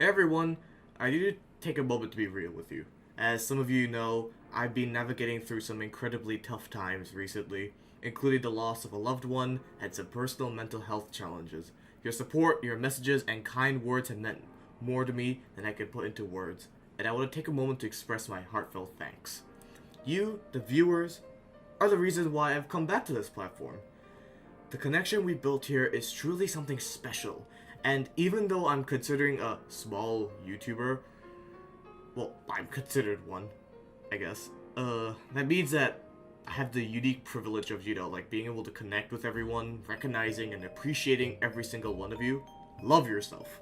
Hey everyone, I need to take a moment to be real with you. As some of you know, I've been navigating through some incredibly tough times recently, including the loss of a loved one and some personal mental health challenges. Your support, your messages, and kind words have meant more to me than I can put into words, and I want to take a moment to express my heartfelt thanks. You, the viewers, are the reason why I've come back to this platform. The connection we built here is truly something special, and even though I'm considering a small YouTuber, well, I'm considered one, I guess, that means that I have the unique privilege of, like being able to connect with everyone, recognizing and appreciating every single one of you. Love yourself.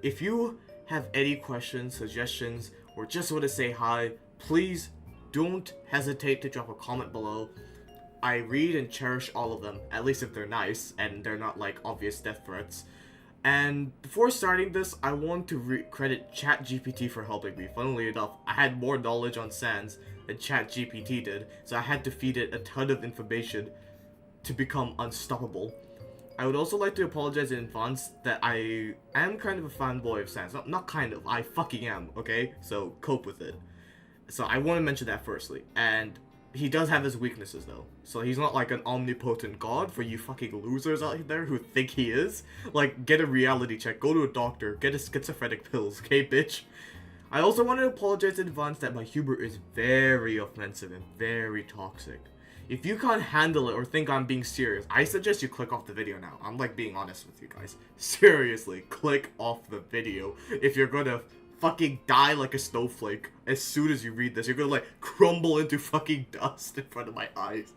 If you have any questions, suggestions, or just want to say hi, please don't hesitate to drop a comment below. I read and cherish all of them, at least if they're nice, and they're not like obvious death threats. And before starting this, I want to credit ChatGPT for helping me. Funnily enough, I had more knowledge on Sans than ChatGPT did, so I had to feed it a ton of information to become unstoppable. I would also like to apologize in advance that I am kind of a fanboy of Sans. Not kind of, I fucking am, okay? So cope with it. So I want to mention that firstly. And he does have his weaknesses though. So he's not like an omnipotent god for you fucking losers out there who think he is. Like, get a reality check, go to a doctor, get a schizophrenic pills, okay bitch? I also want to apologize in advance that my humor is very offensive and very toxic. If you can't handle it or think I'm being serious, I suggest you click off the video now. I'm like being honest with you guys. Seriously, click off the video if you're gonna fucking die like a snowflake as soon as you read this. You're gonna like crumble into fucking dust in front of my eyes.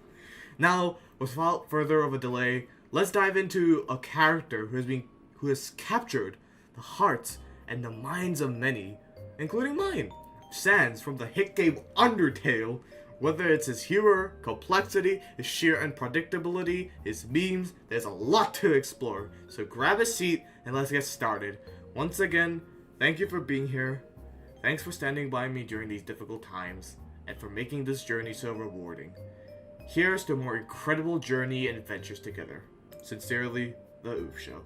Now, without further of a delay, let's dive into a character who has captured the hearts and the minds of many, including mine. Sans from the hit game Undertale. Whether it's his humor, complexity, his sheer unpredictability, his memes, there's a lot to explore. So grab a seat and let's get started. Once again, thank you for being here. Thanks for standing by me during these difficult times, and for making this journey so rewarding. Here's to a more incredible journey and adventures together. Sincerely, The Oof Show.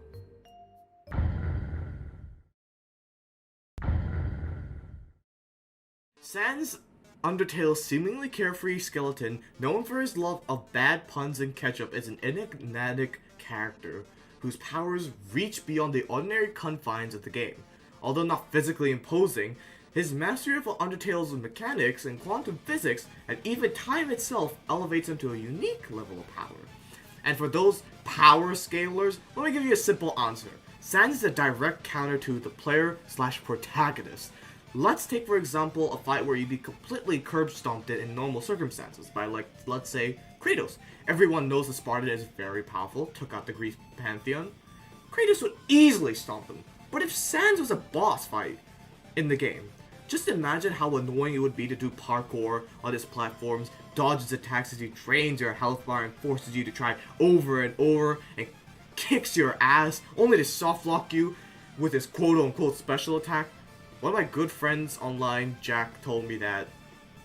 Sans, Undertale's seemingly carefree skeleton, known for his love of bad puns and ketchup, is an enigmatic character whose powers reach beyond the ordinary confines of the game. Although not physically imposing, his mastery of Undertale's mechanics and quantum physics, and even time itself, elevates him to a unique level of power. And for those power scalers, let me give you a simple answer. Sans is a direct counter to the player/protagonist. Let's take for example a fight where you'd be completely curb-stomped in normal circumstances by, like, let's say, Kratos. Everyone knows the Spartan is very powerful, took out the Greek pantheon. Kratos would easily stomp him. But if Sans was a boss fight in the game, just imagine how annoying it would be to do parkour on his platforms, dodge his attacks as he drains your health bar and forces you to try over and over, and kicks your ass, only to soft lock you with his quote-unquote special attack. One of my good friends online, Jack, told me that,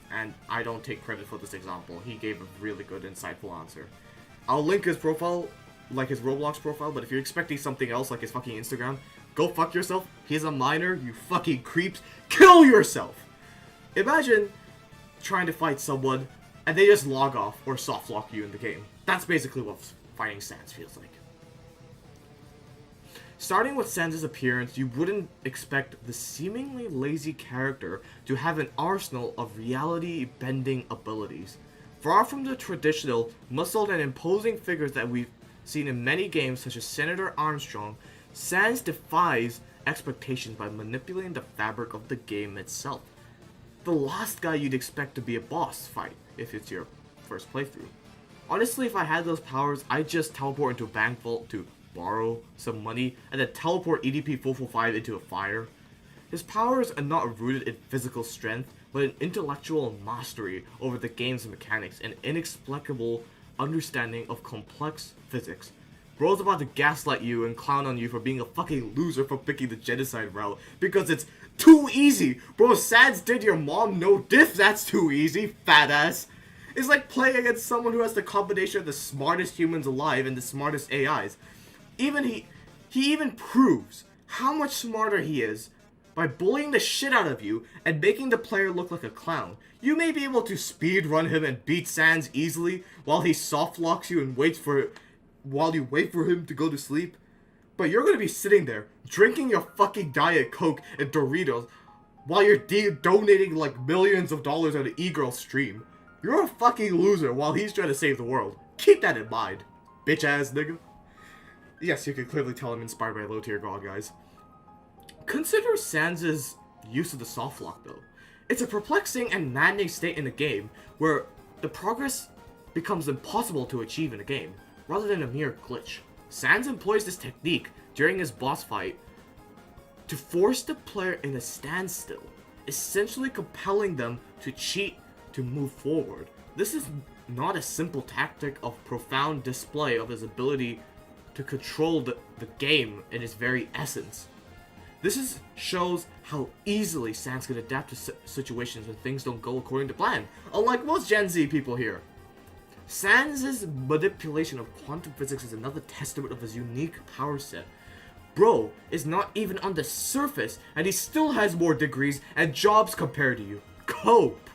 and I don't take credit for this example. He gave a really good, insightful answer. I'll link his profile, like his Roblox profile, but if you're expecting something else, like his fucking Instagram, go fuck yourself. He's a minor, you fucking creeps. Kill yourself! Imagine trying to fight someone, and they just log off or soft lock you in the game. That's basically what fighting Sans feels like. Starting with Sans' appearance, you wouldn't expect the seemingly lazy character to have an arsenal of reality-bending abilities. Far from the traditional, muscled and imposing figures that we've seen in many games such as Senator Armstrong, Sans defies expectations by manipulating the fabric of the game itself. The last guy you'd expect to be a boss fight, if it's your first playthrough. Honestly, if I had those powers, I'd just teleport into a bank vault to borrow some money, and then teleport EDP 445 into a fire. His powers are not rooted in physical strength, but in intellectual mastery over the game's mechanics and inexplicable understanding of complex physics. Bro's about to gaslight you and clown on you for being a fucking loser for picking the genocide route because it's too easy. Bro, Sans did your mom no diff, that's too easy, fat ass. It's like playing against someone who has the combination of the smartest humans alive and the smartest AIs. He even proves how much smarter he is by bullying the shit out of you and making the player look like a clown. You may be able to speedrun him and beat Sans easily while he soft locks you and while you wait for him to go to sleep. But you're gonna be sitting there drinking your fucking Diet Coke and Doritos while you're donating like millions of dollars on an e-girl stream. You're a fucking loser while he's trying to save the world. Keep that in mind, bitch ass nigga. Yes, you can clearly tell I'm inspired by low tier god guys. Consider Sans'es use of the soft lock though. It's a perplexing and maddening state in a game where the progress becomes impossible to achieve in a game, rather than a mere glitch. Sans employs this technique during his boss fight to force the player in a standstill, essentially compelling them to cheat to move forward. This is not a simple tactic of profound display of his ability to control the game in its very essence. This shows how easily Sans can adapt to situations when things don't go according to plan, unlike most Gen Z people here. Sans' manipulation of quantum physics is another testament of his unique power set. Bro is not even on the surface, and he still has more degrees and jobs compared to you. Cope!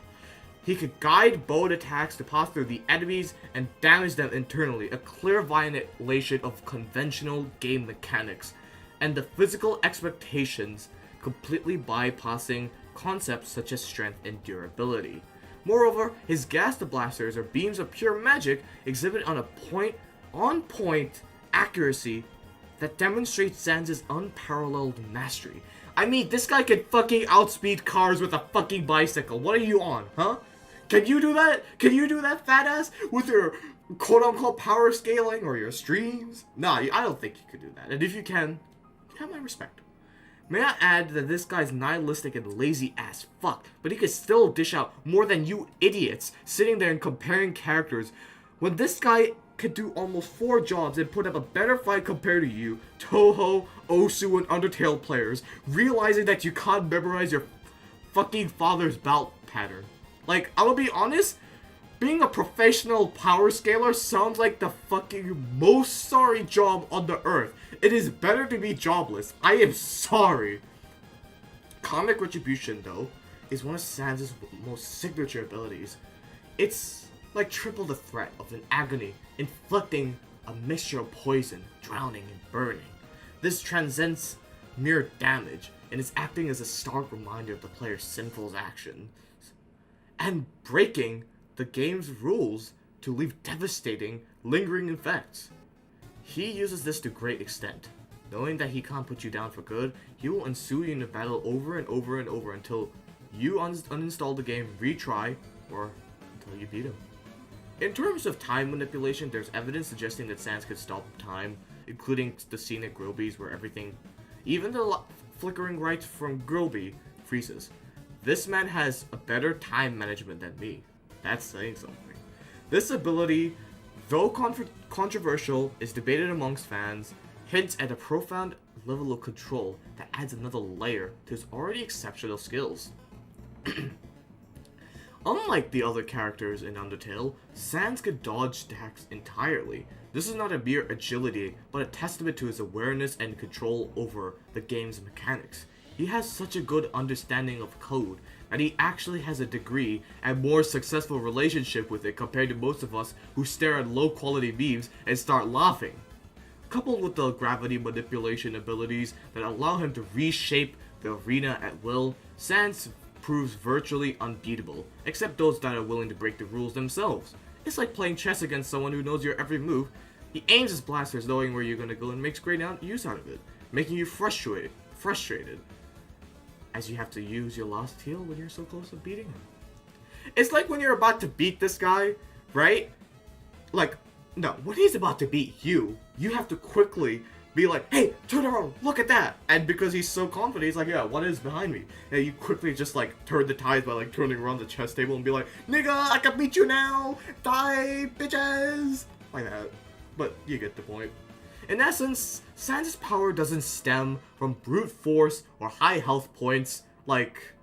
He could guide bow attacks to pass through the enemies and damage them internally, a clear violation of conventional game mechanics, and the physical expectations, completely bypassing concepts such as strength and durability. Moreover, his gas blasters, or beams of pure magic, exhibit on point accuracy that demonstrates Sans' unparalleled mastery. I mean, this guy can fucking outspeed cars with a fucking bicycle. What are you on, huh? Can you do that? Can you do that, fat ass, with your quote-unquote power scaling or your streams? Nah, I don't think you could do that. And if you can, you have my respect. May I add that this guy's nihilistic and lazy ass fuck, but he could still dish out more than you idiots sitting there and comparing characters. When this guy could do almost 4 jobs and put up a better fight compared to you, Toho, Osu, and Undertale players, realizing that you can't memorize your fucking father's belt pattern. Like, I'm gonna be honest, being a professional power scaler sounds like the fucking most sorry job on the earth. It is better to be jobless. I am sorry. Comic Retribution, though, is one of Sans' most signature abilities. It's like triple the threat of an agony, inflicting a mixture of poison, drowning, and burning. This transcends mere damage, and is acting as a stark reminder of the player's sinful actions, and breaking the game's rules to leave devastating, lingering effects. He uses this to great extent. Knowing that he can't put you down for good, he will ensue you in a battle over and over and over until you uninstall the game, retry, or until you beat him. In terms of time manipulation, there's evidence suggesting that Sans could stop time, including the scene at Groby's where everything, even the flickering lights from Groby, freezes. This man has a better time management than me. That's saying something. This ability, though controversial, is debated amongst fans, hints at a profound level of control that adds another layer to his already exceptional skills. Unlike the other characters in Undertale, Sans could dodge attacks entirely. This is not a mere agility, but a testament to his awareness and control over the game's mechanics. He has such a good understanding of code that he actually has a degree and more successful relationship with it compared to most of us who stare at low quality memes and start laughing. Coupled with the gravity manipulation abilities that allow him to reshape the arena at will, Sans proves virtually unbeatable, except those that are willing to break the rules themselves. It's like playing chess against someone who knows your every move. He aims his blasters knowing where you're gonna go and makes great use out of it, making you frustrated, as you have to use your last heal when you're so close to beating him. It's like when you're about to beat this guy, right? Like, no, when he's about to beat you, you have to quickly be like, hey, turn around, look at that. And because he's so confident, he's like, yeah, what is behind me? And you quickly just like turn the tides by like turning around the chess table and be like, nigga, I can beat you now, die, bitches. Like that. But you get the point. In essence, Sans' power doesn't stem from brute force or high health points like,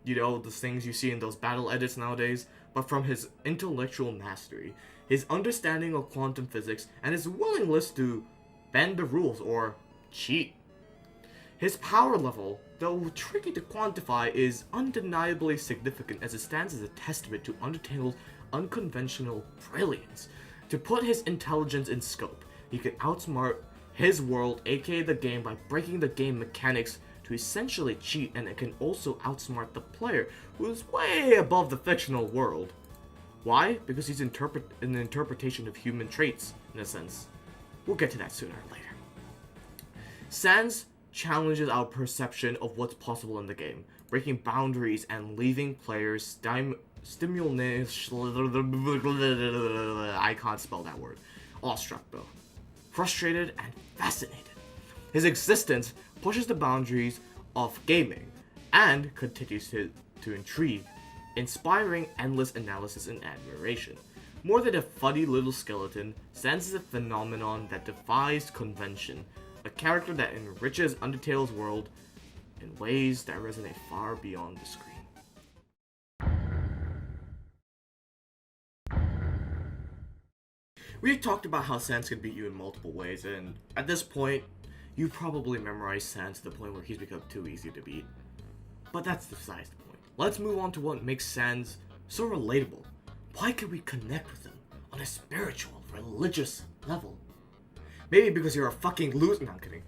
you know, the things you see in those battle edits nowadays, but from his intellectual mastery, his understanding of quantum physics, and his willingness to bend the rules or cheat. His power level, though tricky to quantify, is undeniably significant as it stands as a testament to Undertale's unconventional brilliance. To put his intelligence in scope, he can outsmart his world, aka the game, by breaking the game mechanics to essentially cheat, and it can also outsmart the player, who is way above the fictional world. Why? Because he's an interpretation of human traits, in a sense. We'll get to that sooner or later. Sans challenges our perception of what's possible in the game, breaking boundaries and leaving players stimulated. I can't spell that word. Awestruck, though. Frustrated and fascinated. His existence pushes the boundaries of gaming and continues to intrigue, inspiring endless analysis and admiration. More than a funny little skeleton, Sans is a phenomenon that defies convention, a character that enriches Undertale's world in ways that resonate far beyond the screen. We've talked about how Sans can beat you in multiple ways, and at this point, you probably memorized Sans to the point where he's become too easy to beat. But that's besides the point. Let's move on to what makes Sans so relatable. Why can we connect with him on a spiritual, religious level? Maybe because you're a fucking loser. No, I'm kidding.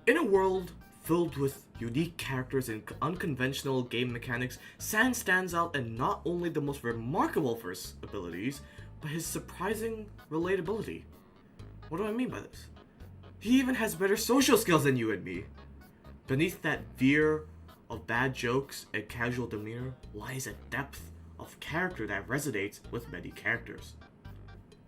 In a world filled with unique characters and unconventional game mechanics, Sans stands out in not only the most remarkable for his abilities, but his surprising relatability. What do I mean by this? He even has better social skills than you and me. Beneath that veer of bad jokes and casual demeanor lies a depth of character that resonates with many characters.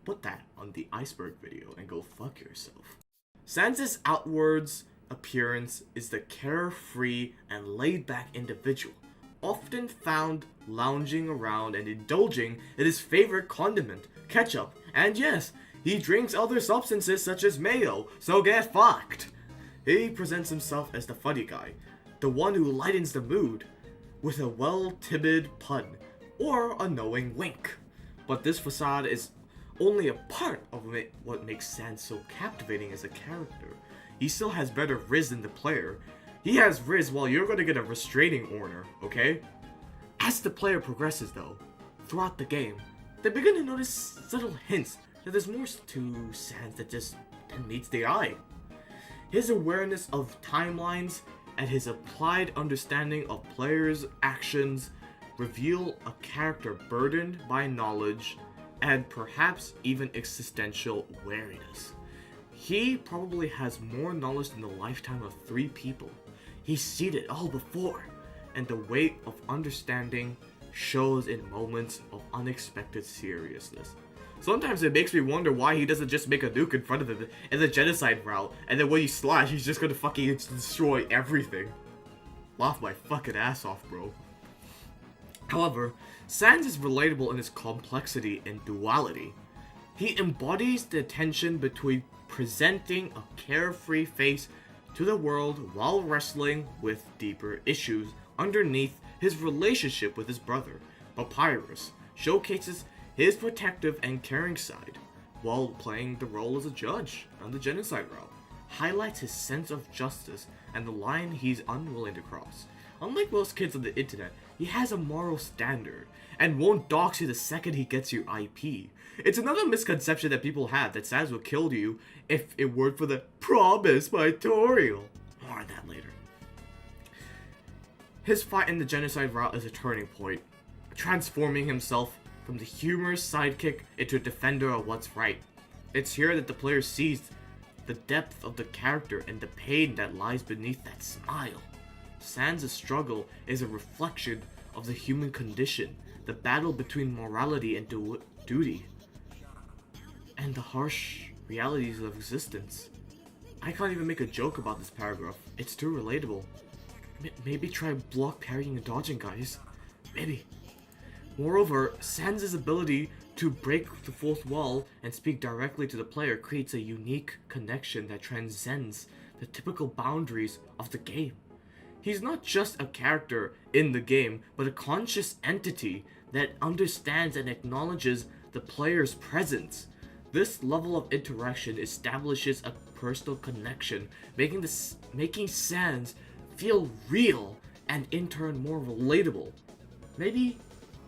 Put that on the iceberg video and go fuck yourself. Sans's outwards appearance is the carefree and laid-back individual, often found lounging around and indulging in his favorite condiment, ketchup, and yes, he drinks other substances such as mayo, so get fucked. He presents himself as the funny guy, the one who lightens the mood, with a well-timid pun, or a knowing wink. But this facade is only a part of what makes Sans so captivating as a character. He still has better Riz than the player. He has Riz while you're gonna get a restraining order, okay? As the player progresses though, throughout the game, they begin to notice subtle hints that there's more to Sans than meets the eye. His awareness of timelines and his applied understanding of players' actions reveal a character burdened by knowledge and perhaps even existential wariness. He probably has more knowledge than the lifetime of 3 people. He's seen it all before, and the weight of understanding shows in moments of unexpected seriousness. Sometimes it makes me wonder why he doesn't just make a nuke in front of him in the genocide route, and then when you slash, he's just gonna fucking destroy everything. Laugh my fucking ass off, bro. However, Sans is relatable in his complexity and duality. He embodies the tension between presenting a carefree face to the world while wrestling with deeper issues underneath his relationship with his brother. Papyrus showcases his protective and caring side, while playing the role as a judge on the genocide route, highlights his sense of justice and the line he's unwilling to cross. Unlike most kids on the internet, he has a moral standard, and won't dox you the second he gets your IP. It's another misconception that people have that Sans will kill you if it weren't for the promise tutorial. More on that later. His fight in the genocide route is a turning point, transforming himself from the humorous sidekick into a defender of what's right. It's here that the player sees the depth of the character and the pain that lies beneath that smile. Sans' struggle is a reflection of the human condition, the battle between morality and duty, and the harsh realities of existence. I can't even make a joke about this paragraph. It's too relatable. Maybe try block parrying and dodging, guys. Maybe. Moreover, Sans' ability to break the fourth wall and speak directly to the player creates a unique connection that transcends the typical boundaries of the game. He's not just a character in the game, but a conscious entity that understands and acknowledges the player's presence. This level of interaction establishes a personal connection, making Sans feel real and in turn more relatable. Maybe,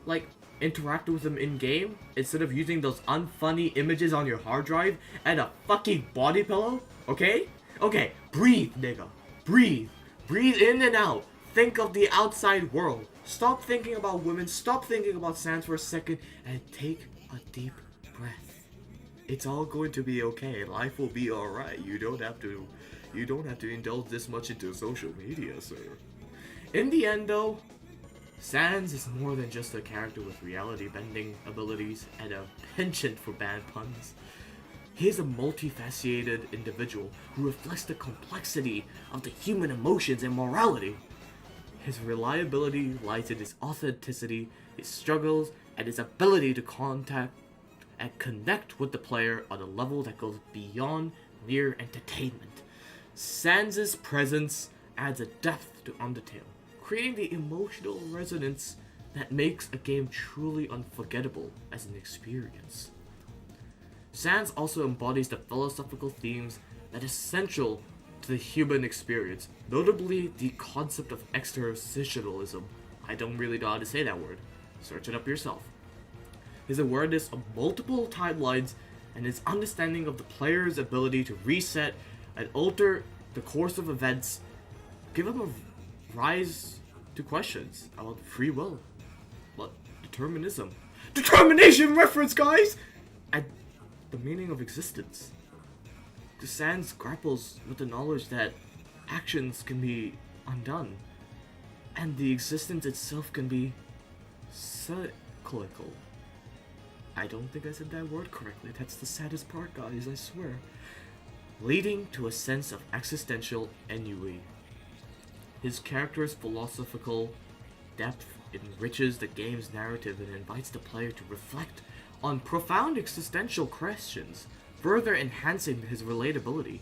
like, interact with them in game instead of using those unfunny images on your hard drive and a fucking body pillow? Okay? Okay, breathe, nigga. Breathe. Breathe in and out. Think of the outside world. Stop thinking about women, stop thinking about Sans for a second, and take a deep breath. It's all going to be okay. Life will be alright. You don't have to indulge this much into social media, sir. In the end, though, Sans is more than just a character with reality-bending abilities and a penchant for bad puns. He is a multifaceted individual who reflects the complexity of the human emotions and morality. His reliability lies in his authenticity, his struggles, and his ability to contact and connect with the player on a level that goes beyond mere entertainment. Sans's presence adds a depth to Undertale, creating the emotional resonance that makes a game truly unforgettable as an experience. Sans also embodies the philosophical themes that are central to the human experience, notably the concept of existentialism. I don't really know how to say that word. Search it up yourself. His awareness of multiple timelines and his understanding of the player's ability to reset and alter the course of events give him a rise to questions about free will, but determinism, determination reference, guys, and the meaning of existence. Sans grapples with the knowledge that actions can be undone, and the existence itself can be cyclical. I don't think I said that word correctly. That's the saddest part, guys, I swear. Leading to a sense of existential ennui. His character's philosophical depth enriches the game's narrative and invites the player to reflect on profound existential questions, further enhancing his relatability.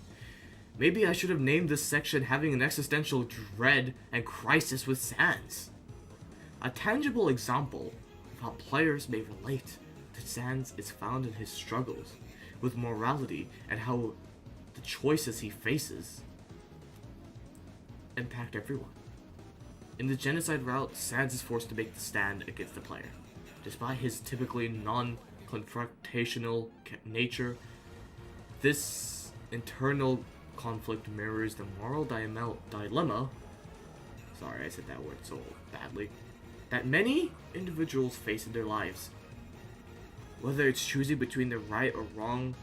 Maybe I should have named this section having an existential dread and crisis with Sans. A tangible example of how players may relate to Sans is found in his struggles with morality and how the choices he faces impact everyone. In the genocide route, Sans is forced to make the stand against the player. Despite his typically non-confrontational nature, this internal conflict mirrors the moral dilemma, sorry I said that word so badly, that many individuals face in their lives. Whether it's choosing between the right or wrong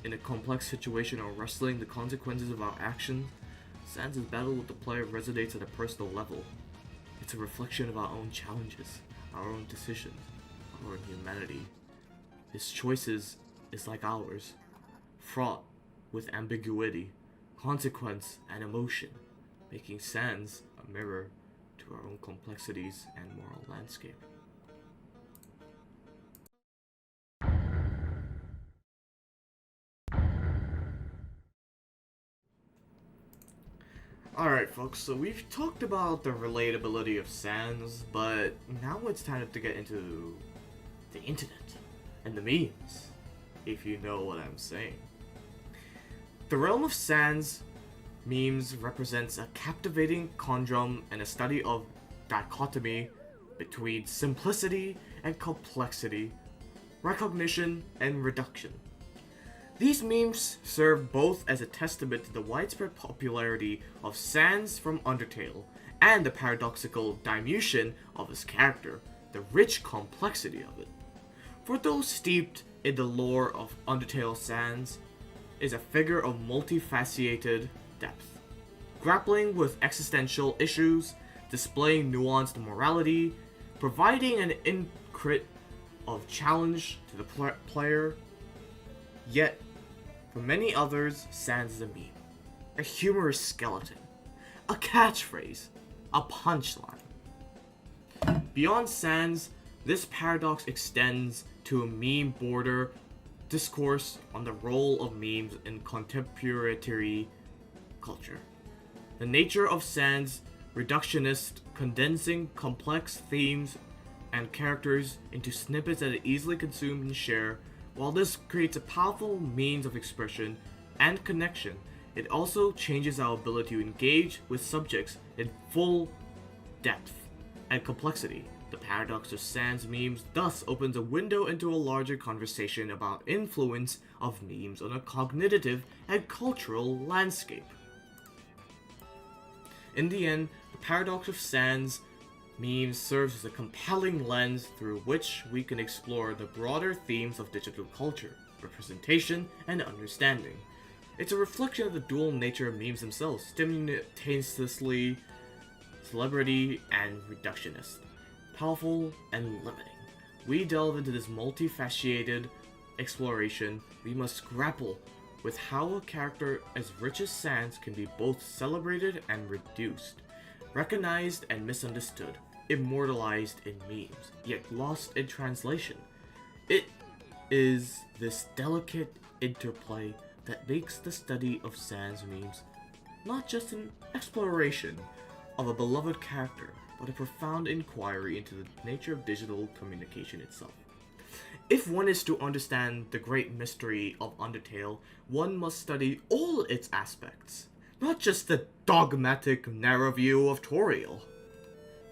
in a complex situation or wrestling the consequences of our actions, Sans' battle with the player resonates at a personal level. It's a reflection of our own challenges, our own decisions, our own humanity. His choices is like ours, fraught with ambiguity, consequence, and emotion, making Sans a mirror to our own complexities and moral landscape. Alright folks, so we've talked about the relatability of Sans, but now it's time to get into the internet and the memes, if you know what I'm saying. The realm of Sans memes represents a captivating conundrum and a study of dichotomy between simplicity and complexity, recognition and reduction. These memes serve both as a testament to the widespread popularity of Sans from Undertale and the paradoxical diminution of his character, the rich complexity of it. For those steeped in the lore of Undertale, Sans is a figure of multifaceted depth, grappling with existential issues, displaying nuanced morality, providing an incrit of challenge to the player. Yet, for many others, Sans is a meme, a humorous skeleton, a catchphrase, a punchline. Beyond Sans, this paradox extends to a meme border discourse on the role of memes in contemporary culture. The nature of Sans' reductionist, condensing complex themes and characters into snippets that are easily consumed and shared, While this creates a powerful means of expression and connection, it also changes our ability to engage with subjects in full depth and complexity. The paradox of Sans memes thus opens a window into a larger conversation about influence of memes on a cognitive and cultural landscape. In the end, the paradox of Sans memes serves as a compelling lens through which we can explore the broader themes of digital culture, representation, and understanding. It's a reflection of the dual nature of memes themselves, simultaneously celebrity and reductionist, powerful and limiting. We delve into this multifaceted exploration. We must grapple with how a character as rich as Sans can be both celebrated and reduced, recognized and misunderstood, immortalized in memes, yet lost in translation. It is this delicate interplay that makes the study of Sans memes not just an exploration of a beloved character, but a profound inquiry into the nature of digital communication itself. If one is to understand the great mystery of Undertale, one must study all its aspects, not just the dogmatic narrow view of Toriel.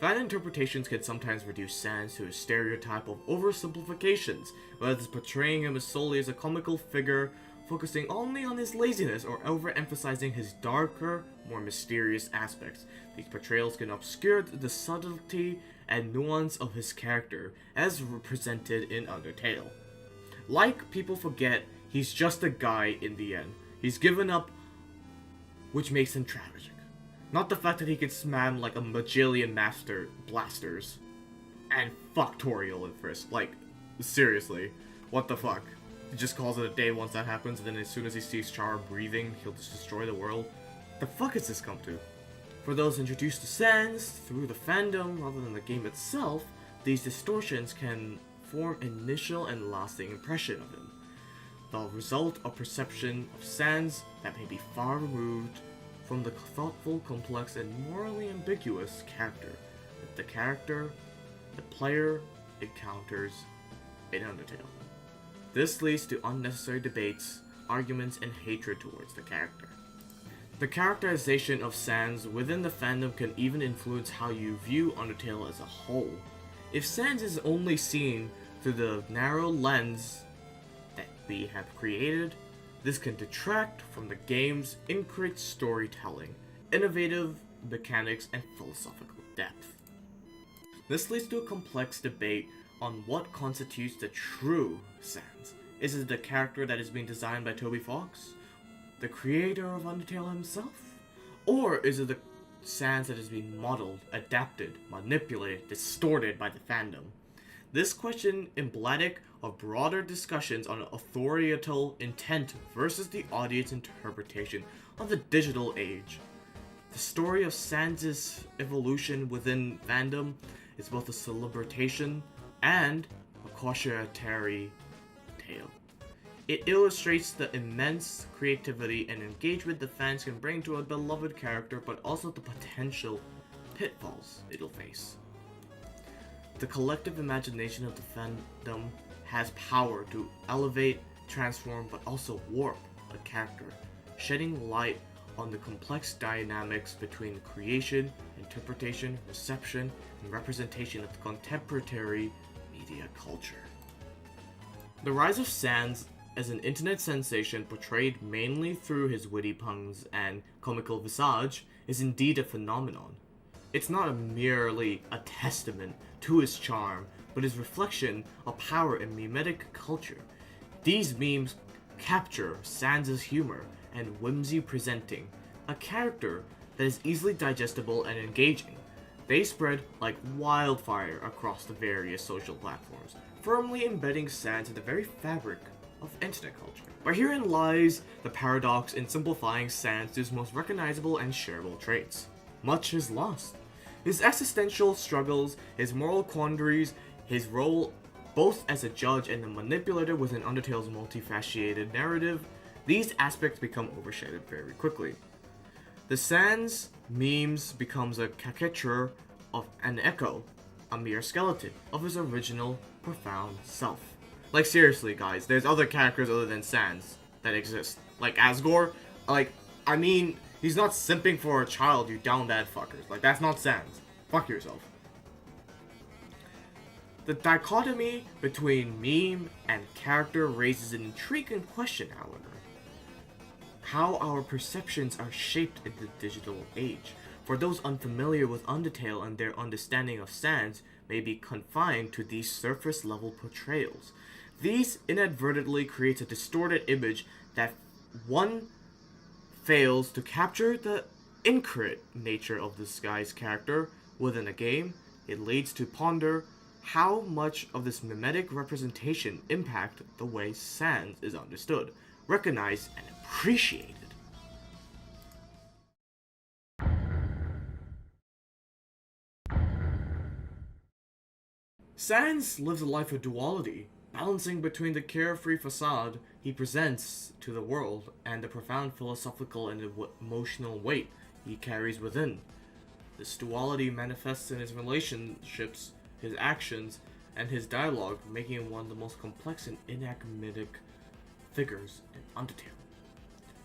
Fan interpretations can sometimes reduce Sans to a stereotype of oversimplifications, whether it's portraying him as solely as a comical figure, focusing only on his laziness, or overemphasizing his darker, more mysterious aspects. These portrayals can obscure the subtlety and nuance of his character, as represented in Undertale. Like people forget, he's just a guy in the end. He's given up, which makes him tragic. Not the fact that he can spam like a bajillion master blasters and fuck Toriel at first. Like, seriously, what the fuck? He just calls it a day once that happens, and then as soon as he sees Char breathing, he'll just destroy the world. The fuck has this come to? For those introduced to Sans through the fandom rather than the game itself, these distortions can form an initial and lasting impression of him. The result of perception of Sans that may be far removed from the thoughtful, complex, and morally ambiguous character that the player encounters in Undertale. This leads to unnecessary debates, arguments, and hatred towards the character. The characterization of Sans within the fandom can even influence how you view Undertale as a whole. If Sans is only seen through the narrow lens that we have created, this can detract from the game's intricate storytelling, innovative mechanics, and philosophical depth. This leads to a complex debate on what constitutes the true Sans. Is it the character that is being designed by Toby Fox, the creator of Undertale himself? Or is it the Sans that is being modeled, adapted, manipulated, distorted by the fandom? This question emblematic of broader discussions on authorial intent versus the audience interpretation of the digital age. The story of Sans'es evolution within fandom is both a celebration and a cautionary tale. It illustrates the immense creativity and engagement the fans can bring to a beloved character, but also the potential pitfalls it'll face. The collective imagination of the fandom has power to elevate, transform, but also warp a character, shedding light on the complex dynamics between creation, interpretation, reception, and representation of the contemporary media culture. The rise of Sans as an internet sensation portrayed mainly through his witty puns and comical visage is indeed a phenomenon. It's not merely a testament to his charm, but his reflection of power in mimetic culture. These memes capture Sans's humor and whimsy, presenting a character that is easily digestible and engaging. They spread like wildfire across the various social platforms, firmly embedding Sans in the very fabric of internet culture. But herein lies the paradox in simplifying Sans to his most recognizable and shareable traits. Much is lost. His existential struggles, his moral quandaries, his role both as a judge and a manipulator within Undertale's multifaceted narrative, these aspects become overshadowed very quickly. The Sans memes becomes a caricature of an echo, a mere skeleton, of his original profound self. Like, seriously, guys, there's other characters other than Sans that exist. Like, Asgore, like, I mean, he's not simping for a child, you down bad fuckers. Like, that's not Sans. Fuck yourself. The dichotomy between meme and character raises an intriguing question, however. How our perceptions are shaped in the digital age. For those unfamiliar with Undertale and their understanding of Sans may be confined to these surface-level portrayals. These inadvertently creates a distorted image that one fails to capture the intricate nature of this guy's character within a game. It leads to ponder how much of this mimetic representation impact the way Sans is understood, recognized, and appreciated. Sans lives a life of duality, balancing between the carefree facade he presents to the world and the profound philosophical and emotional weight he carries within. This duality manifests in his relationships, his actions, and his dialogue, making him one of the most complex and enigmatic figures in Undertale.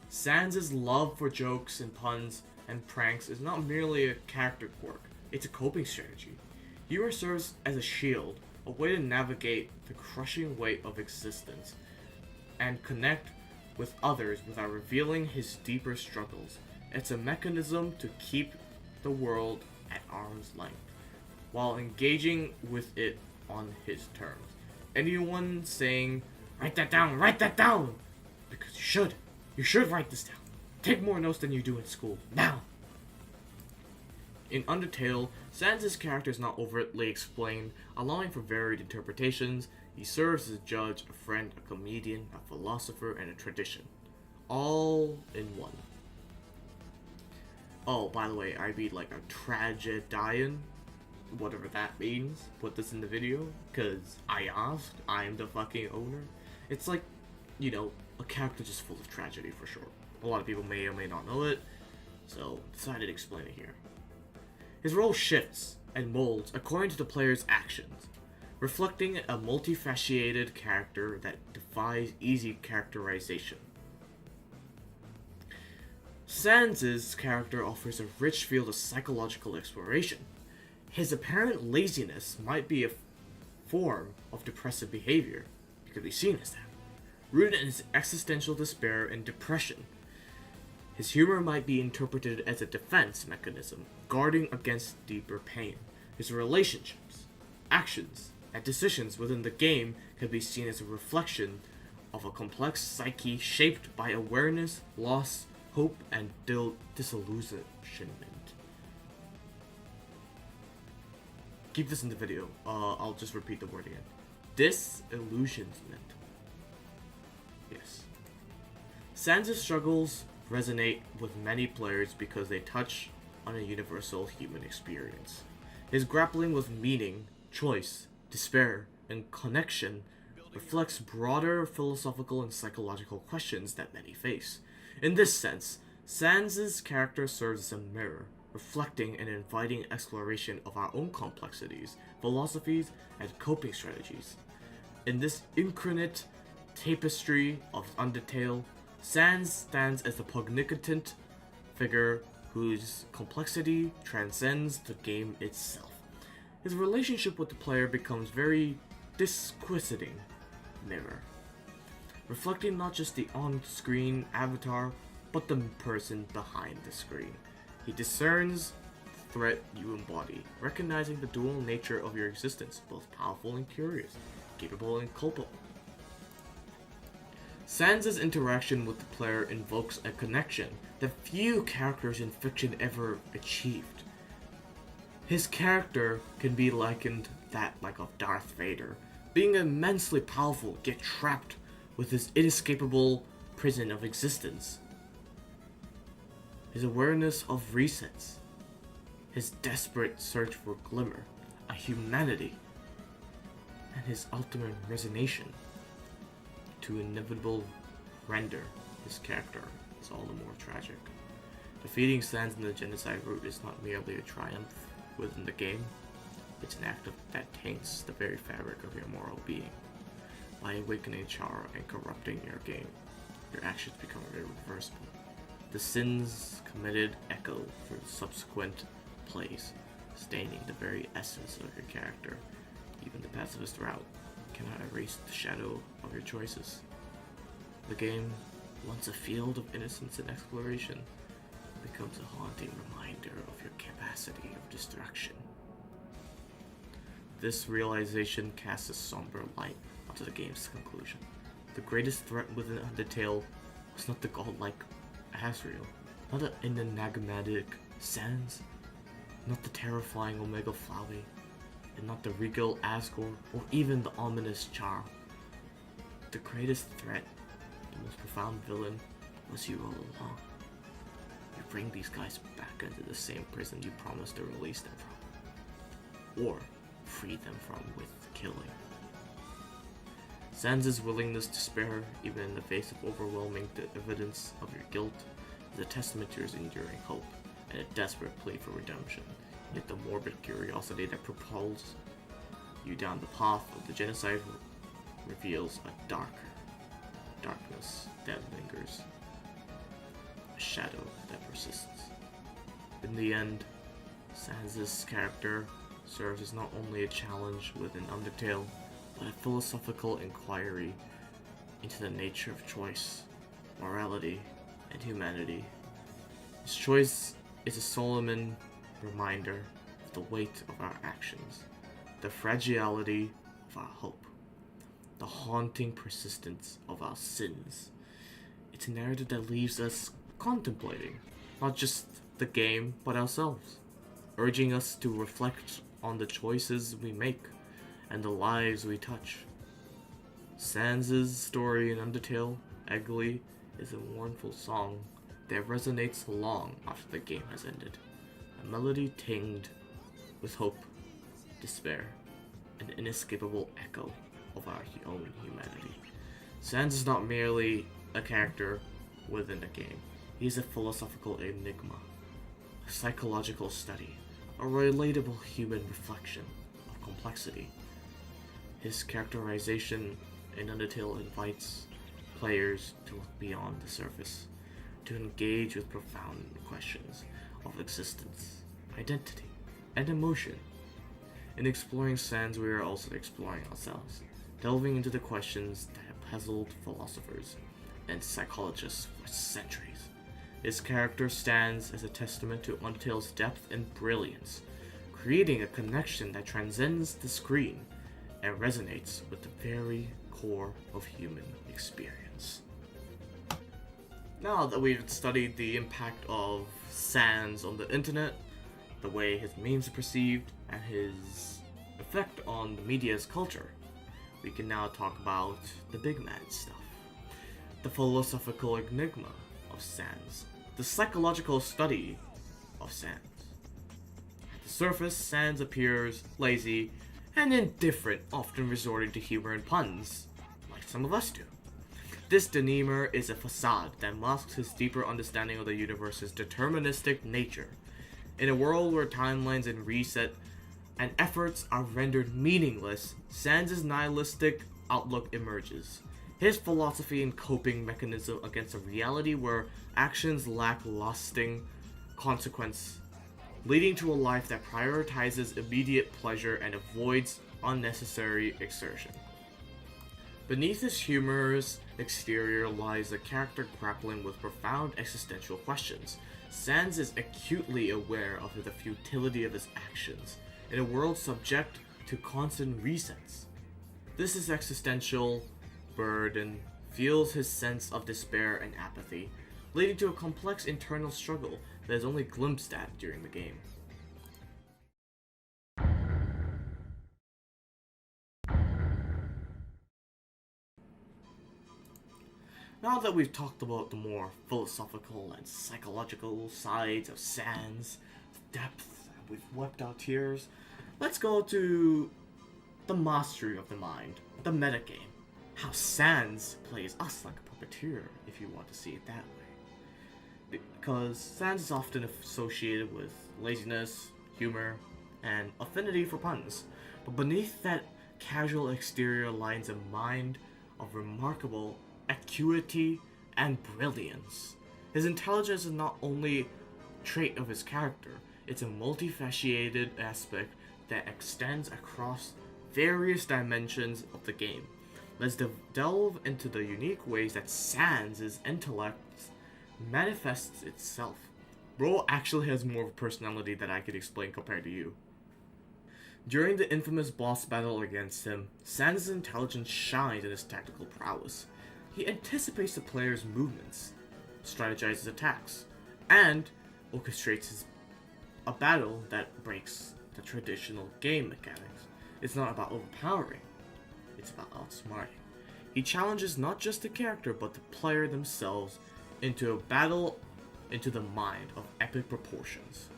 Sans' love for jokes and puns and pranks is not merely a character quirk, it's a coping strategy. Humor serves as a shield, a way to navigate the crushing weight of existence, and connect with others without revealing his deeper struggles. It's a mechanism to keep the world at arm's length, while engaging with it on his terms. Anyone saying, write that down, because you should write this down. Take more notes than you do in school, now! In Undertale, Sans' character is not overtly explained, allowing for varied interpretations. He serves as a judge, a friend, a comedian, a philosopher, and a tradition. All in one. Oh, by the way, I read like a tragedian, whatever that means. Put this in the video, because I asked, I'm the fucking owner. It's like, you know, a character just full of tragedy for sure. A lot of people may or may not know it, so decided to explain it here. His role shifts and molds according to the player's actions, reflecting a multifaceted character that defies easy characterization. Sans' character offers a rich field of psychological exploration. His apparent laziness might be a form of depressive behavior. It could be seen as that, rooted in his existential despair and depression. His humor might be interpreted as a defense mechanism, guarding against deeper pain. His relationships, actions, and decisions within the game can be seen as a reflection of a complex psyche shaped by awareness, loss, hope, and disillusionment. Keep this in the video. I'll just repeat the word again. Disillusionment. Yes. Sans' struggles resonate with many players because they touch on a universal human experience. His grappling with meaning, choice, despair, and connection reflects broader philosophical and psychological questions that many face. In this sense, Sans' character serves as a mirror, reflecting and inviting exploration of our own complexities, philosophies, and coping strategies. In this incarnate tapestry of Undertale, Sans stands as a poignant figure whose complexity transcends the game itself. His relationship with the player becomes very disquieting mirror, reflecting not just the on-screen avatar, but the person behind the screen. He discerns the threat you embody, recognizing the dual nature of your existence, both powerful and curious, capable and culpable. Sans' interaction with the player invokes a connection that few characters in fiction ever achieved. His character can be likened that like of Darth Vader, being immensely powerful yet trapped with his inescapable prison of existence. His awareness of resets, his desperate search for glimmer, a humanity, and his ultimate resignation to inevitable render his character is all the more tragic. Defeating Sans in the genocide route is not merely a triumph within the game, it's an act that taints the very fabric of your moral being. By awakening Chara and corrupting your game, your actions become irreversible. The sins committed echo through subsequent plays, staining the very essence of your character. Even the pacifist route cannot erase the shadow of your choices. The game, once a field of innocence and exploration, becomes a haunting reminder of your capacity of destruction. This realization casts a somber light onto the game's conclusion. The greatest threat within Undertale was not the godlike Asriel, not the enigmatic Sans, not the terrifying Omega Flowey, and not the regal Asgore, or even the ominous Char. The greatest threat, the most profound villain, was you all along. You bring these guys back into the same prison you promised to release them from, or free them from with killing. Sans'es willingness to spare, even in the face of overwhelming evidence of your guilt, is a testament to your enduring hope and a desperate plea for redemption. Yet the morbid curiosity that propels you down the path of the genocide reveals a darkness that lingers, a shadow that persists. In the end, Sans'es' character serves as not only a challenge within Undertale, but a philosophical inquiry into the nature of choice, morality, and humanity. His choice is a solemn reminder of the weight of our actions, the fragility of our hope, the haunting persistence of our sins. It's a narrative that leaves us contemplating, not just the game, but ourselves, urging us to reflect on the choices we make and the lives we touch. Sans'es' story in Undertale, Egli, is a mournful song that resonates long after the game has ended. A melody tinged with hope, despair, an inescapable echo of our own humanity. Sans is not merely a character within the game. He is a philosophical enigma, a psychological study, a relatable human reflection of complexity. His characterization in Undertale invites players to look beyond the surface, to engage with profound questions of existence, identity, and emotion. In exploring Sans, we are also exploring ourselves, delving into the questions that have puzzled philosophers and psychologists for centuries. His character stands as a testament to Undertale's depth and brilliance, creating a connection that transcends the screen and resonates with the very core of human experience. Now that we've studied the impact of Sans on the internet, the way his memes are perceived, and his effect on the media's culture, we can now talk about the big man stuff. The philosophical enigma of Sans, the psychological study of Sans. At the surface, Sans appears lazy and indifferent, often resorting to humor and puns, like some of us do. This demeanor is a facade that masks his deeper understanding of the universe's deterministic nature. In a world where timelines and reset and efforts are rendered meaningless, Sans' nihilistic outlook emerges. His philosophy and coping mechanism against a reality where actions lack lasting consequence, leading to a life that prioritizes immediate pleasure and avoids unnecessary exertion. Beneath his humorous exterior lies a character grappling with profound existential questions. Sans is acutely aware of the futility of his actions in a world subject to constant resets. This existential burden fuels his sense of despair and apathy, leading to a complex internal struggle that is only glimpsed at during the game. Now that we've talked about the more philosophical and psychological sides of Sans, depth, and we've wept our tears, let's go to the mastery of the mind, the metagame. How Sans plays us like a puppeteer, if you want to see it that way. Because Sans is often associated with laziness, humor, and affinity for puns. But beneath that casual exterior lies a mind of remarkable acuity and brilliance. His intelligence is not only a trait of his character, it's a multifaceted aspect that extends across various dimensions of the game. Let's delve into the unique ways that Sans'es intellect manifests itself. Bro actually has more of a personality that I could explain compared to you. During the infamous boss battle against him, Sans'es' intelligence shines in his tactical prowess. He anticipates the player's movements, strategizes attacks, and orchestrates a battle that breaks the traditional game mechanics. It's not about overpowering, it's about outsmarting. He challenges not just the character but the player themselves into a battle into the mind of epic proportions.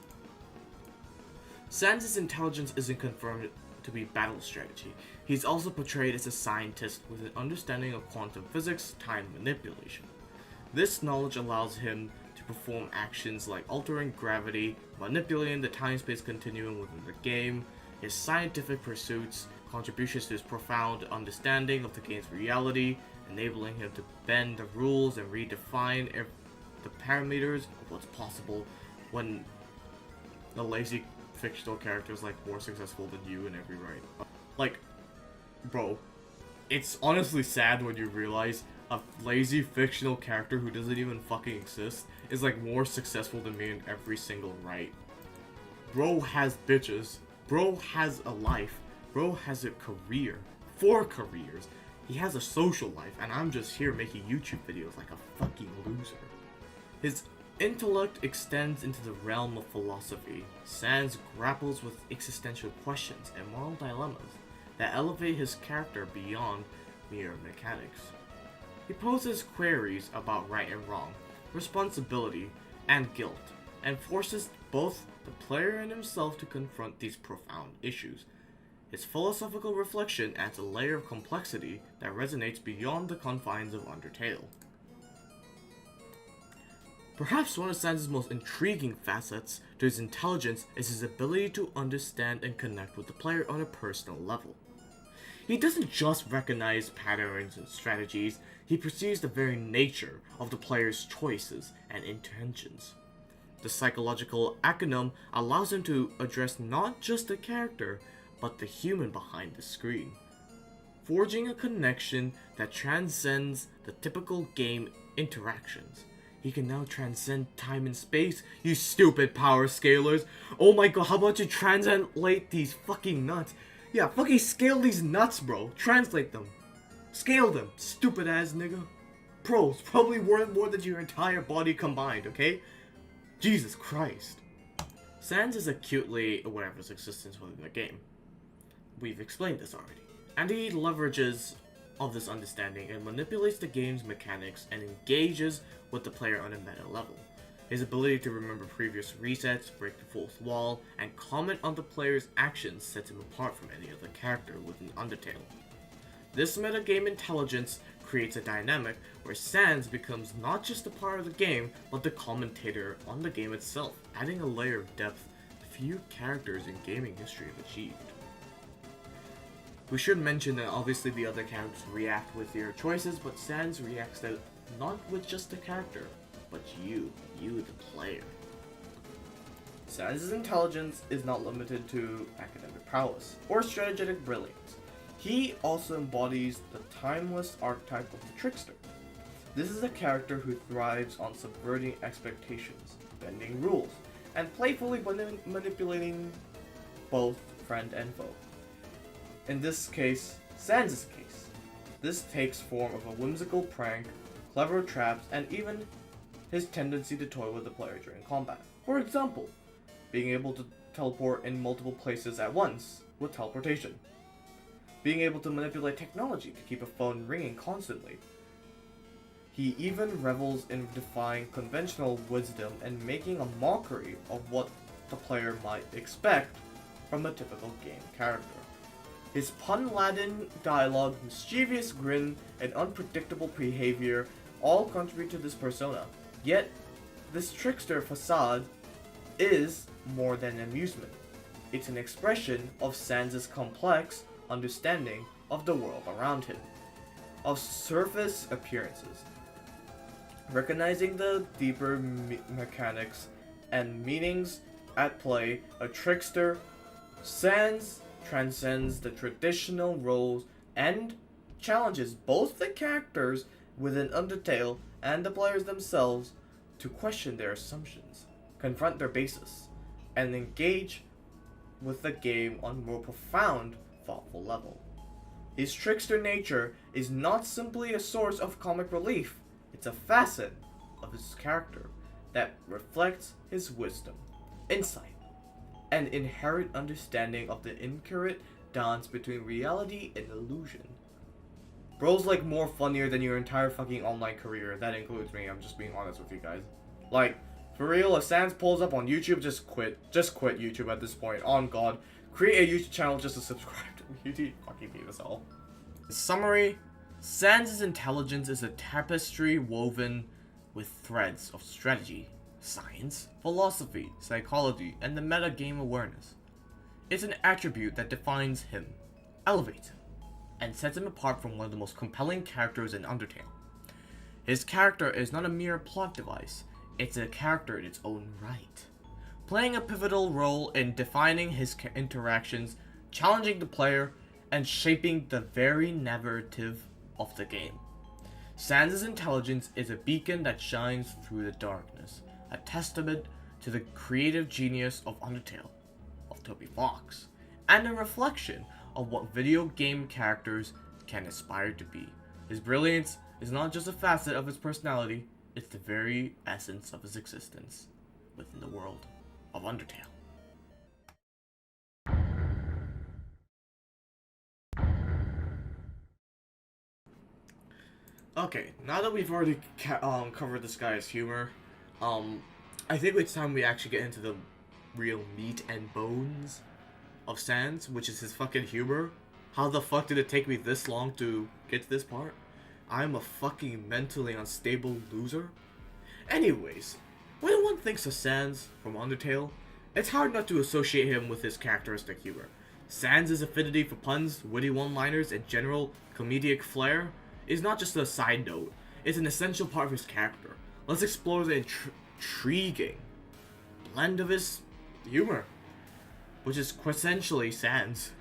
Sans'es' intelligence isn't confirmed to be battle strategy. He's also portrayed as a scientist with an understanding of quantum physics, time manipulation. This knowledge allows him to perform actions like altering gravity, manipulating the time-space continuum within the game. His scientific pursuits contributions to his profound understanding of the game's reality, enabling him to bend the rules and redefine the parameters of what's possible when the lazy fictional character is like more successful than you in every right. Like, bro, it's honestly sad when you realize a lazy fictional character who doesn't even fucking exist is like more successful than me in every single right. Bro has bitches. Bro has a life. Bro has a career. 4 careers. He has a social life, and I'm just here making YouTube videos like a fucking loser. His intellect extends into the realm of philosophy. Sans grapples with existential questions and moral dilemmas that elevate his character beyond mere mechanics. He poses queries about right and wrong, responsibility, and guilt, and forces both the player and himself to confront these profound issues. His philosophical reflection adds a layer of complexity that resonates beyond the confines of Undertale. Perhaps one of Sans'es' most intriguing facets to his intelligence is his ability to understand and connect with the player on a personal level. He doesn't just recognize patterns and strategies, he perceives the very nature of the player's choices and intentions. The psychological acumen allows him to address not just the character, but the human behind the screen, forging a connection that transcends the typical game interactions. He can now transcend time and space, you stupid power scalers. Oh my god, how about you translate these fucking nuts? Yeah, fucking scale these nuts, bro. Translate them. Scale them, stupid ass nigga. Bro, it's probably worth more than your entire body combined, okay? Jesus Christ. Sans is acutely aware of his existence within the game. We've explained this already. And he leverages of this understanding and manipulates the game's mechanics and engages with the player on a meta level. His ability to remember previous resets, break the fourth wall, and comment on the player's actions sets him apart from any other character within Undertale. This metagame intelligence creates a dynamic where Sans becomes not just a part of the game, but the commentator on the game itself, adding a layer of depth few characters in gaming history have achieved. We should mention that obviously the other characters react with your choices, but Sans reacts to not with just the character, but you the player. Sans' intelligence is not limited to academic prowess or strategic brilliance. He also embodies the timeless archetype of the trickster. This is a character who thrives on subverting expectations, bending rules, and playfully manipulating both friend and foe. In this case, Sans' case, this takes form of a whimsical prank, clever traps, and even his tendency to toy with the player during combat. For example, being able to teleport in multiple places at once with teleportation. Being able to manipulate technology to keep a phone ringing constantly. He even revels in defying conventional wisdom and making a mockery of what the player might expect from a typical game character. His pun-laden dialogue, mischievous grin, and unpredictable behavior all contribute to this persona. Yet, this trickster facade is more than amusement. It's an expression of Sans' complex understanding of the world around him. of surface appearances. Recognizing the deeper mechanics and meanings at play, a trickster, Sans transcends the traditional roles and challenges both the characters within Undertale and the players themselves to question their assumptions, confront their basis, and engage with the game on a more profound, thoughtful level. His trickster nature is not simply a source of comic relief, it's a facet of his character that reflects his wisdom, insight, and inherent understanding of the intricate dance between reality and illusion. Bro's like more funnier than your entire fucking online career. That includes me, I'm just being honest with you guys. Like, for real, if Sans pulls up on YouTube, just quit. Just quit YouTube at this point. On God. Create a YouTube channel just to subscribe to me. You need fucking hate us all. In summary, Sans' intelligence is a tapestry woven with threads of strategy, science, philosophy, psychology, and the metagame awareness. It's an attribute that defines him, elevates him, and sets him apart from one of the most compelling characters in Undertale. His character is not a mere plot device, it's a character in its own right, playing a pivotal role in defining his interactions, challenging the player, and shaping the very narrative of the game. Sans' intelligence is a beacon that shines through the darkness, a testament to the creative genius of Undertale, of Toby Fox, and a reflection of what video game characters can aspire to be. His brilliance is not just a facet of his personality, it's the very essence of his existence within the world of Undertale. Okay, now that we've already covered this guy's humor, I think it's time we actually get into the real meat and bones of Sans, which is his fucking humor. How the fuck did it take me this long to get to this part? I'm a fucking mentally unstable loser. Anyways, when one thinks of Sans from Undertale, it's hard not to associate him with his characteristic humor. Sans' affinity for puns, witty one-liners, and general comedic flair is not just a side note, it's an essential part of his character. Let's explore the intriguing blend of his humor, which is quintessentially Sans.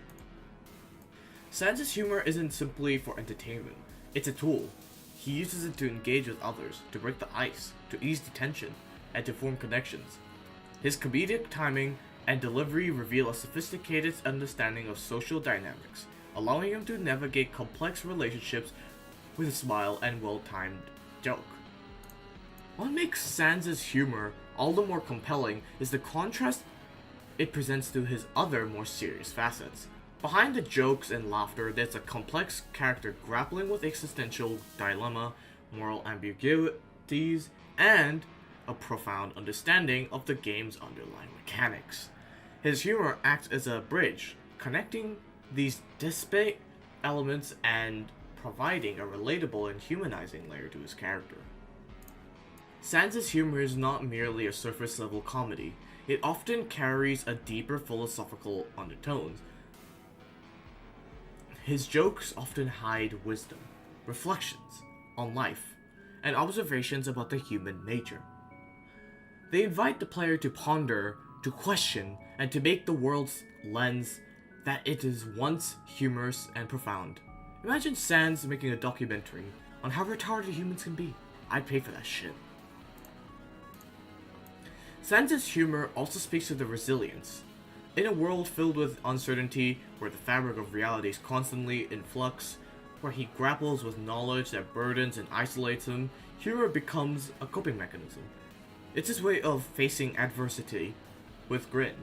Sans' humor isn't simply for entertainment, it's a tool. He uses it to engage with others, to break the ice, to ease the tension, and to form connections. His comedic timing and delivery reveal a sophisticated understanding of social dynamics, allowing him to navigate complex relationships with a smile and well-timed joke. What makes Sans' humor all the more compelling is the contrast it presents to his other more serious facets. Behind the jokes and laughter, there's a complex character grappling with existential dilemma, moral ambiguities, and a profound understanding of the game's underlying mechanics. His humor acts as a bridge, connecting these disparate elements and providing a relatable and humanizing layer to his character. Sans' humor is not merely a surface-level comedy, it often carries a deeper philosophical undertones. His jokes often hide wisdom, reflections on life, and observations about the human nature. They invite the player to ponder, to question, and to make the world's lens that it is once humorous and profound. Imagine Sans making a documentary on how retarded humans can be. I'd pay for that shit. Sans' humor also speaks to the resilience. In a world filled with uncertainty, where the fabric of reality is constantly in flux, where he grapples with knowledge that burdens and isolates him, humor becomes a coping mechanism. It's his way of facing adversity with grin,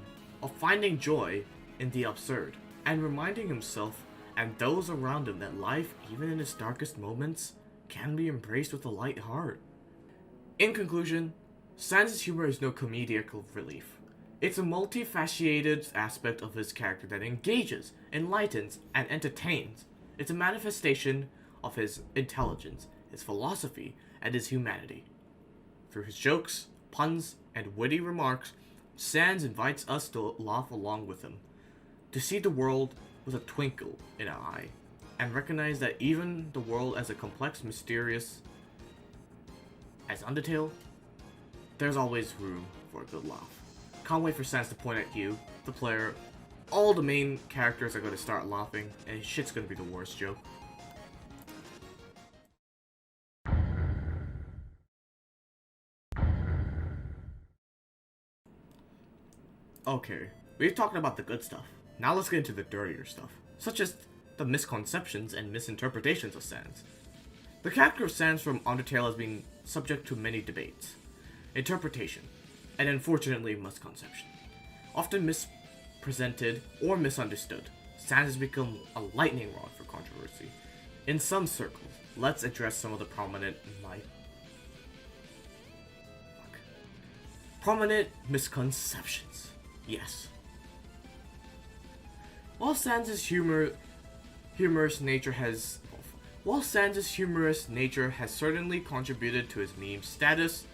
of finding joy in the absurd, and reminding himself and those around him that life, even in its darkest moments, can be embraced with a light heart. In conclusion, Sans' humor is no comedic relief. It's a multifaceted aspect of his character that engages, enlightens, and entertains. It's a manifestation of his intelligence, his philosophy, and his humanity. Through his jokes, puns, and witty remarks, Sans invites us to laugh along with him, to see the world with a twinkle in our eye, and recognize that even the world as a complex, mysterious as Undertale, there's always room for a good laugh. Can't wait for Sans to point at you, the player. All the main characters are going to start laughing, and shit's going to be the worst joke. Okay, we've talked about the good stuff. Now let's get into the dirtier stuff, such as the misconceptions and misinterpretations of Sans. The character of Sans from Undertale has been subject to many debates, interpretation, and unfortunately misconception. Often mispresented or misunderstood, Sans has become a lightning rod for controversy. In some circles, let's address some of the prominent misconceptions. Yes. While Sans' humorous nature has certainly contributed to his meme status,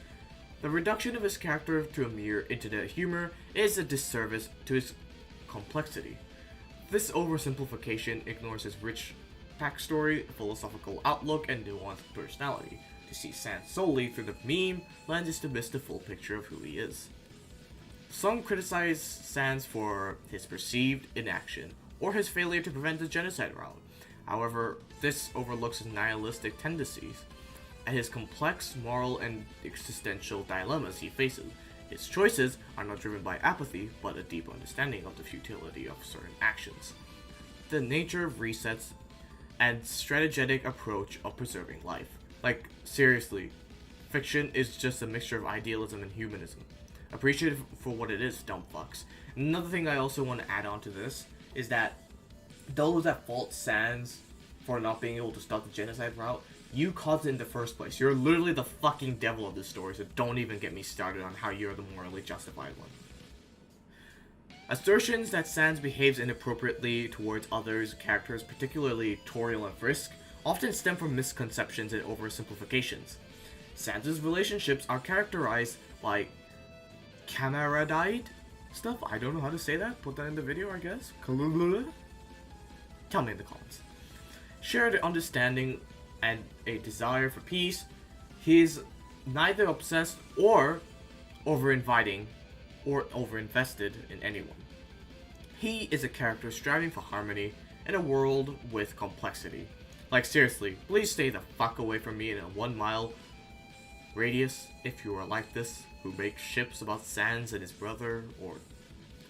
the reduction of his character to a mere internet humor is a disservice to his complexity. This oversimplification ignores his rich backstory, philosophical outlook, and nuanced personality. To see Sans solely through the meme lens is to miss the full picture of who he is. Some criticize Sans for his perceived inaction or his failure to prevent the genocide route. However, this overlooks his nihilistic tendencies and his complex moral and existential dilemmas he faces. His choices are not driven by apathy, but a deep understanding of the futility of certain actions, the nature of resets, and strategic approach of preserving life. Like, seriously, fiction is just a mixture of idealism and humanism. Appreciate it for what it is, dumb fucks. Another thing I also want to add on to this is that those that fault Sans for not being able to stop the genocide route, you caused it in the first place. You're literally the fucking devil of this story, so don't even get me started on how you're the morally justified one. Assertions that Sans behaves inappropriately towards others' characters, particularly Toriel and Frisk, often stem from misconceptions and oversimplifications. Sans' relationships are characterized by camaraderie stuff. I don't know how to say that. Put that in the video, I guess. Tell me in the comments. Shared understanding and a desire for peace. He is neither obsessed or over-inviting or over-invested in anyone. He is a character striving for harmony in a world with complexity. Like, seriously, please stay the fuck away from me in a 1 mile radius if you are like this, who makes ships about Sans and his brother, or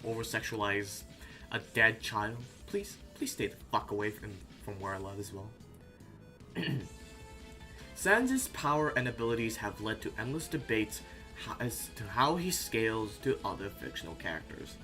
over-sexualize a dead child. Please stay the fuck away from where I live as well. Sans' power and abilities have led to endless debates as to how he scales to other fictional characters.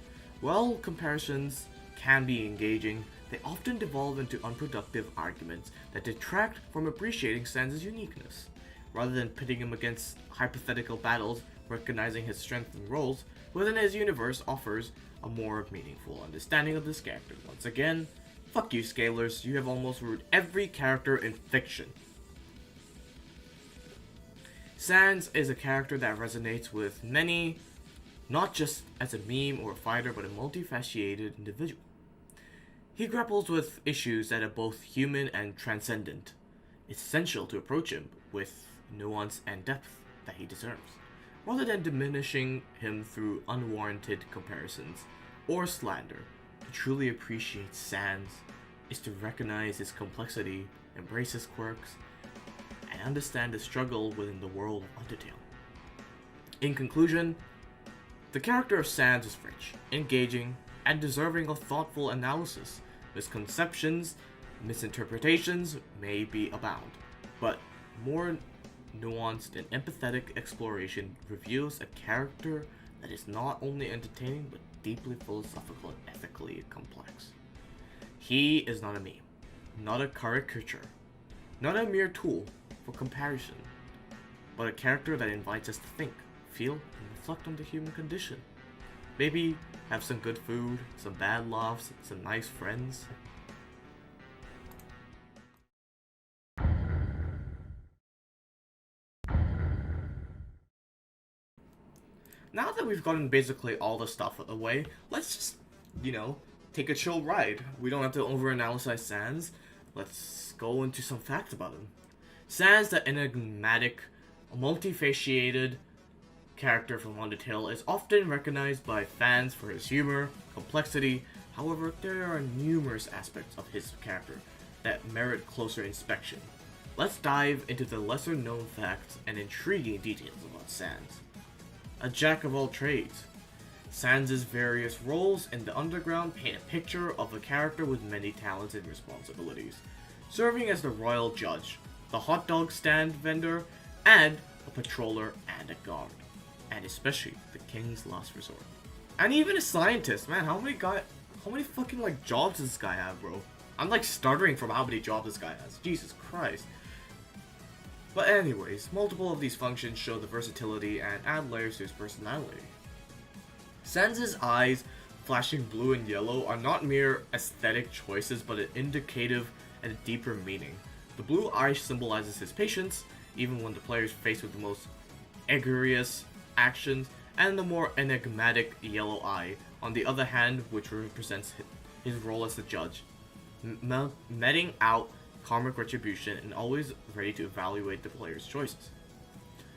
While comparisons can be engaging, they often devolve into unproductive arguments that detract from appreciating Sans' uniqueness. Rather than pitting him against hypothetical battles, recognizing his strengths and roles within his universe offers a more meaningful understanding of this character. Once again, fuck you, Scalers, you have almost ruined every character in fiction. Sans is a character that resonates with many, not just as a meme or a fighter, but a multifaceted individual. He grapples with issues that are both human and transcendent. It's essential to approach him with nuance and depth that he deserves, rather than diminishing him through unwarranted comparisons or slander. To truly appreciate Sans is to recognize his complexity, embrace his quirks, and understand the struggle within the world of Undertale. In conclusion, the character of Sans is rich, engaging, and deserving of thoughtful analysis. Misconceptions, misinterpretations may be abound, but more nuanced and empathetic exploration reveals a character that is not only entertaining but deeply philosophical and ethically complex. He is not a meme, not a caricature, not a mere tool for comparison, but a character that invites us to think, feel, and reflect on the human condition. Maybe have some good food, some bad laughs, some nice friends. Now that we've gotten basically all the stuff out of the way, let's just, take a chill ride. We don't have to overanalyze Sans. Let's go into some facts about him. Sans, the enigmatic, multifaceted character from Undertale, is often recognized by fans for his humor, complexity. However, there are numerous aspects of his character that merit closer inspection. Let's dive into the lesser known facts and intriguing details about Sans. A jack of all trades. Sans'es various roles in the underground paint a picture of a character with many talents and responsibilities, serving as the royal judge, the hot dog stand vendor, and a patroller and a guard, and especially the king's last resort. And even a scientist, man, how many fucking like jobs does this guy have, bro? I'm like stuttering from how many jobs this guy has. Jesus Christ. But anyways, multiple of these functions show the versatility and add layers to his personality. Sans'es eyes, flashing blue and yellow, are not mere aesthetic choices but an indicative and a deeper meaning. The blue eye symbolizes his patience, even when the player is faced with the most egregious actions, and the more enigmatic yellow eye, on the other hand, which represents his role as the judge, meting out karmic retribution and always ready to evaluate the player's choices.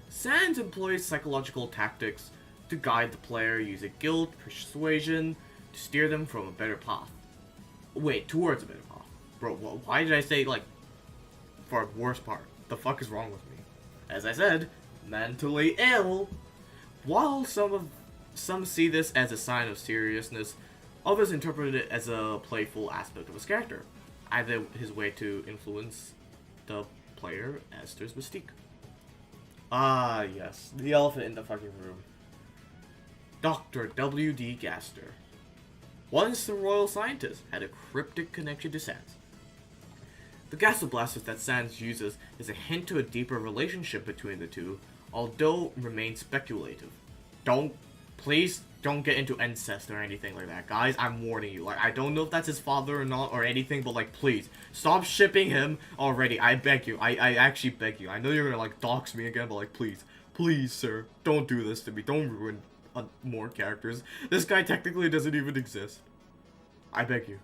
Sans employs psychological tactics to guide the player using guilt, persuasion, to steer them from a better path. Wait, towards a better path. Bro, why did I say, like, for a worse part? The fuck is wrong with me? As I said, mentally ill. While some see this as a sign of seriousness, others interpret it as a playful aspect of his character, either his way to influence the player as to his mystique. Ah, yes, the elephant in the fucking room. Dr. W.D. Gaster, once the royal scientist, had a cryptic connection to Sans. The Gaster blasters that Sans uses is a hint to a deeper relationship between the two, although remains speculative. Please don't get into incest or anything like that, guys. I'm warning you. Like, I don't know if that's his father or not or anything, but like, please stop shipping him already. I beg you. I actually beg you. I know you're gonna like dox me again, but like, please, sir, don't do this to me. Don't ruin more characters. This guy technically doesn't even exist. I beg you.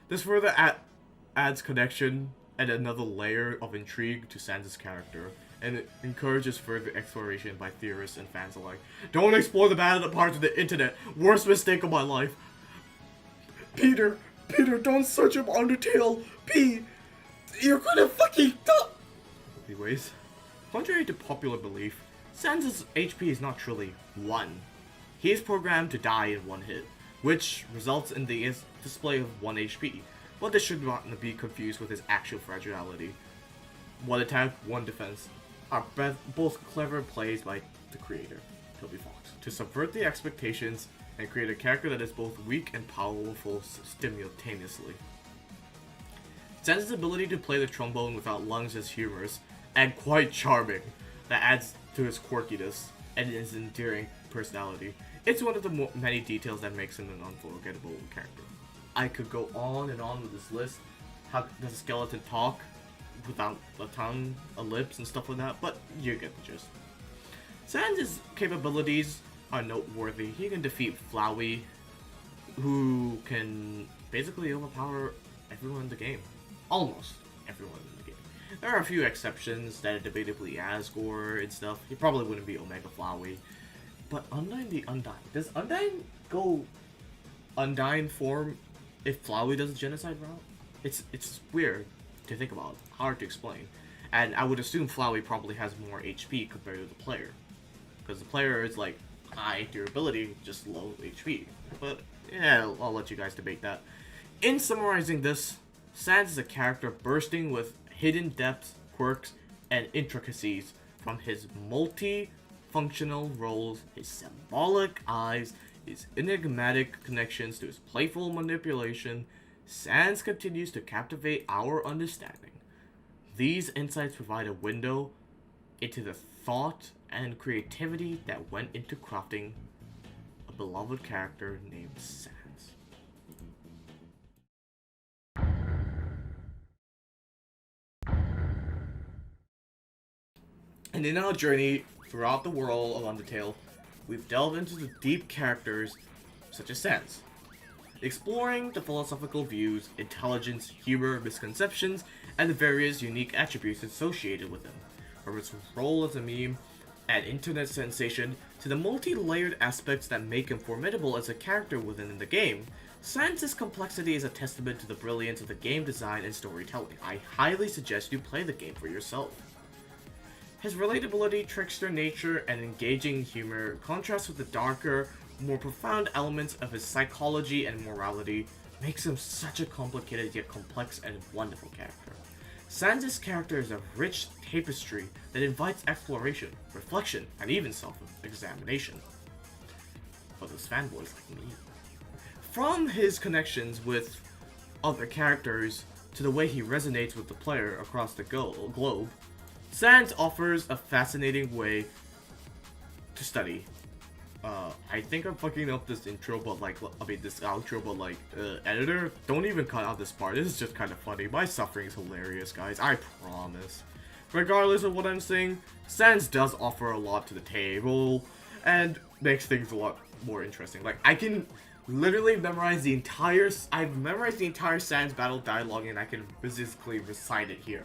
This further adds connection and another layer of intrigue to Sans's character, and it encourages further exploration by theorists and fans alike. Don't explore the bad parts of the internet. Worst mistake of my life. Peter, don't search up Undertale. You're gonna fucking Anyways, contrary to popular belief, Sans's HP is not truly 1. He is programmed to die in one hit, which results in the display of 1 HP, but this should not be confused with his actual fragility. 1 attack, 1 defense are both clever plays by the creator, Toby Fox, to subvert the expectations and create a character that is both weak and powerful simultaneously. Sans's ability to play the trombone without lungs is humorous and quite charming, that adds to his quirkiness and his endearing personality. It's one of the many details that makes him an unforgettable character. I could go on and on with this list. How does a skeleton talk without a tongue, a lips, and stuff like that? But you get the gist. Sans's capabilities are noteworthy. He can defeat Flowey, who can basically overpower everyone in the game. Almost everyone in the game. There are a few exceptions that are debatably Asgore and stuff. He probably wouldn't be Omega Flowey. But Undyne the Undyne. Does Undyne go Undyne form if Flowey does a genocide route? It's weird to think about. Hard to explain. And I would assume Flowey probably has more HP compared to the player. Because the player is like high durability, just low HP. But yeah, I'll let you guys debate that. In summarizing this, Sans is a character bursting with hidden depths, quirks, and intricacies from his multi-functional roles, his symbolic eyes, his enigmatic connections to his playful manipulation. Sans continues to captivate our understanding. These insights provide a window into the thought and creativity that went into crafting a beloved character named Sans. And in our journey throughout the world of Undertale, we've delved into the deep characters such as Sans. exploring the philosophical views, intelligence, humor, misconceptions, and the various unique attributes associated with them. From its role as a meme and internet sensation to the multi-layered aspects that make him formidable as a character within the game, Sans'es' complexity is a testament to the brilliance of the game design and storytelling. I highly suggest you play the game for yourself. His relatability, trickster nature, and engaging humor contrast with the darker, more profound elements of his psychology and morality, makes him such a complicated yet complex and wonderful character. Sans'es' character is a rich tapestry that invites exploration, reflection, and even self-examination. For those fanboys like me. From his connections with other characters to the way he resonates with the player across the globe, Sans offers a fascinating way to study. I think I'm fucking up this intro, but this outro, but editor, don't even cut out this part. This is just kind of funny. My suffering is hilarious, guys. I promise. Regardless of what I'm saying, Sans does offer a lot to the table, and makes things a lot more interesting. Like, I can literally memorize the entire, I've memorized the entire Sans battle dialogue, and I can physically recite it here.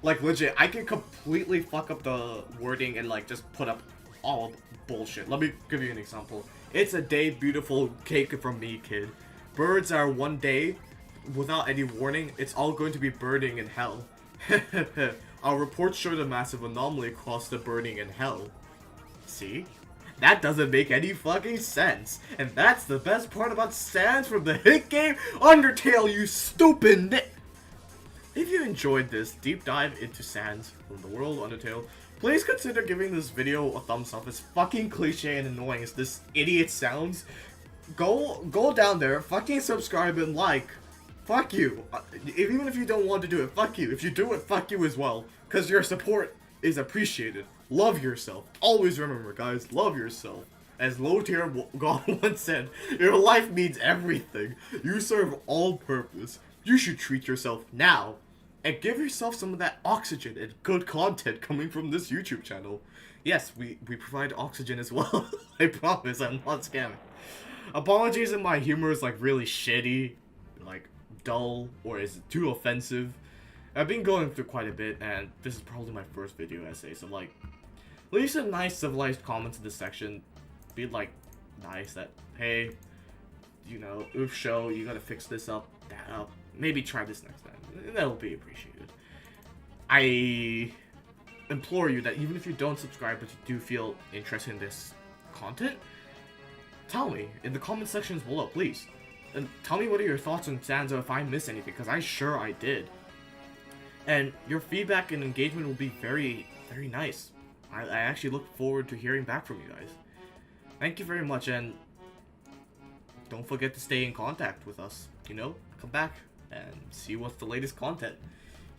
Like, legit, I can completely fuck up the wording and, like, just put up all bullshit. Let me give you an example. It's a day beautiful cake from me, kid. Birds are one day, without any warning, it's all going to be burning in hell. Our reports showed a massive anomaly across the burning in hell. See? That doesn't make any fucking sense. And that's the best part about Sans from the hit game Undertale, you stupid nit. If you enjoyed this deep dive into Sans from the world Undertale, please consider giving this video a thumbs up. As fucking cliche and annoying as this idiot sounds, go down there, fucking subscribe and like. Fuck you. Even if you don't want to do it, fuck you. If you do it, fuck you as well. Because your support is appreciated. Love yourself. Always remember, guys, love yourself. As Low Tier God once said, your life means everything. You serve all purpose. You should treat yourself now. And give yourself some of that oxygen and good content coming from this YouTube channel. Yes, we provide oxygen as well. I promise, I'm not scamming. Apologies if my humor is like really shitty, like dull, or is too offensive. I've been going through quite a bit, and this is probably my first video essay, so like, leave some nice civilized comments in this section. Be like, nice that, hey, you know, oof show, you gotta fix this up, that up. Maybe try this next time. That'll be appreciated. I implore you that even if you don't subscribe but you do feel interested in this content, tell me in the comment sections below, please. And tell me what are your thoughts on Sans if I miss anything, because I did. And your feedback and engagement will be very, very nice. I actually look forward to hearing back from you guys. Thank you very much, and don't forget to stay in contact with us. You know, come back and see what's the latest content.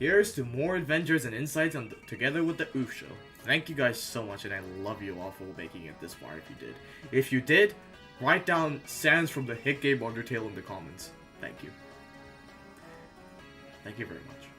Here's to more adventures and insights on together with the Oof Show. Thank you guys so much, and I love you all for making it this far if you did. If you did, write down Sans from the hit game Undertale in the comments. Thank you. Thank you very much.